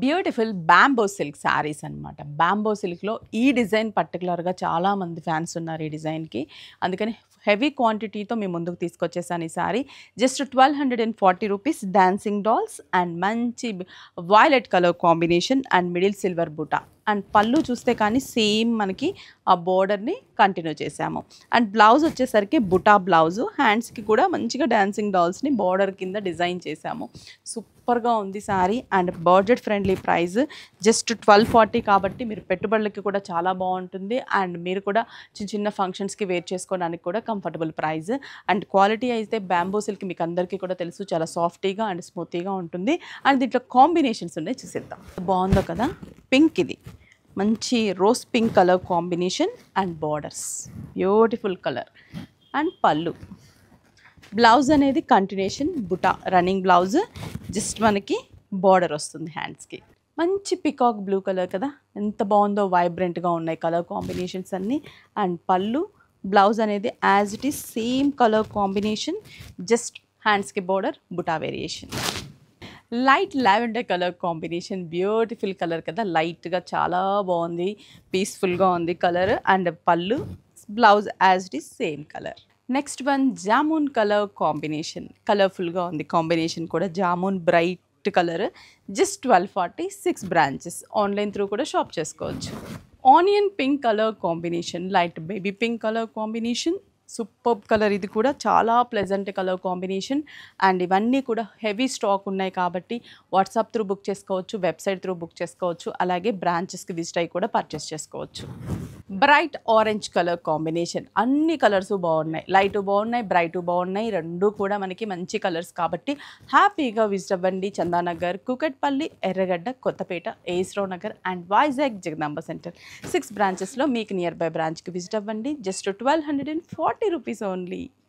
Beautiful bamboo silk saris అనమాట. Bamboo సిల్క్‌లో ఈ డిజైన్ పర్టిక్యులర్‌గా చాలామంది ఫ్యాన్స్ ఉన్నారు ఈ డిజైన్‌కి. అందుకని హెవీ క్వాంటిటీతో మీ ముందుకు తీసుకొచ్చేసాను ఈ sari. Just 1240 rupees. Dancing dolls and మంచి violet colour combination and middle silver బుటా. అండ్ పళ్ళు చూస్తే కానీ సేమ్ మనకి ఆ బోర్డర్‌ని కంటిన్యూ చేశాము. అండ్ బ్లౌజ్ వచ్చేసరికి బుటా బ్లౌజు. హ్యాండ్స్‌కి కూడా మంచిగా డాన్సింగ్ డాల్స్‌ని బోర్డర్ కింద డిజైన్ చేశాము. సూపర్‌గా ఉంది sari and budget friendly price. Just 1240 కాబట్టి మీరు పెట్టుబడులకి కూడా చాలా బాగుంటుంది. అండ్ మీరు కూడా చిన్న చిన్న ఫంక్షన్స్‌కి వేర్ చేసుకోవడానికి కూడా కంఫర్టబుల్ ప్రైస్. అండ్ క్వాలిటీ అయితే బ్యాంబో సిల్క్ మీకు అందరికీ కూడా తెలుసు, చాలా సాఫ్టీగా అండ్ స్మూతీగా ఉంటుంది. అండ్ దీంట్లో కాంబినేషన్స్ ఉన్నాయి, చూసేద్దాం. బాగుందో కదా, పింక్ ఇది మంచి rose pink colour combination and borders beautiful colour. And పళ్ళు, బ్లౌజ్ అనేది కంటిన్యూషన్ బుటా రన్నింగ్ బ్లౌజ్. జస్ట్ మనకి బార్డర్ వస్తుంది హ్యాండ్స్కి. మంచి పికాక్ బ్లూ కలర్ కదా, ఎంత బాగుందో, వైబ్రెంట్గా ఉన్నాయి కలర్ కాంబినేషన్స్ అన్నీ. అండ్ పళ్ళు, బ్లౌజ్ అనేది as it is same colour combination. Just హ్యాండ్స్కి బార్డర్, బుటా variation. Light lavender colour combination, beautiful colour కదా, లైట్గా చాలా బాగుంది, పీస్ఫుల్గా ఉంది కలర్. అండ్ పళ్ళు, blouse as it is same colour. Next one jamun colour combination, కలర్ఫుల్గా ఉంది కాంబినేషన్ కూడా. Jamun bright colour. Just 1240, 6 branches. Online through కూడా షాప్ చేసుకోవచ్చు. Onion pink colour combination, light baby pink colour combination. Superb colour, ఇది కూడా చాలా pleasant colour combination. And ఇవన్నీ కూడా హెవీ స్టాక్ ఉన్నాయి కాబట్టి వాట్సాప్ త్రూ బుక్ చేసుకోవచ్చు, వెబ్సైట్ త్రూ బుక్ చేసుకోవచ్చు, అలాగే బ్రాంచెస్కి విజిట్ అయ్యి కూడా పర్చేస్ చేసుకోవచ్చు. బ్రైట్ ఆరెంజ్ కలర్ కాంబినేషన్, అన్ని కలర్స్ బాగున్నాయి, లైట్ బాగున్నాయి, బ్రైట్ బాగున్నాయి, రెండు కూడా మనకి మంచి కలర్స్ కాబట్టి హ్యాపీగా విజిట్ అవ్వండి. చందానగర్, కూకట్పల్లి, ఎర్రగడ్డ, కొత్తపేట, ఏస్రావు నగర్ అండ్ వైజాగ్ జగదాంబ సెంటర్ 6 బ్రాంచెస్లో మీకు నియర్ బై బ్రాంచ్కి విజిట్ అవ్వండి. Just 1240 rupees only.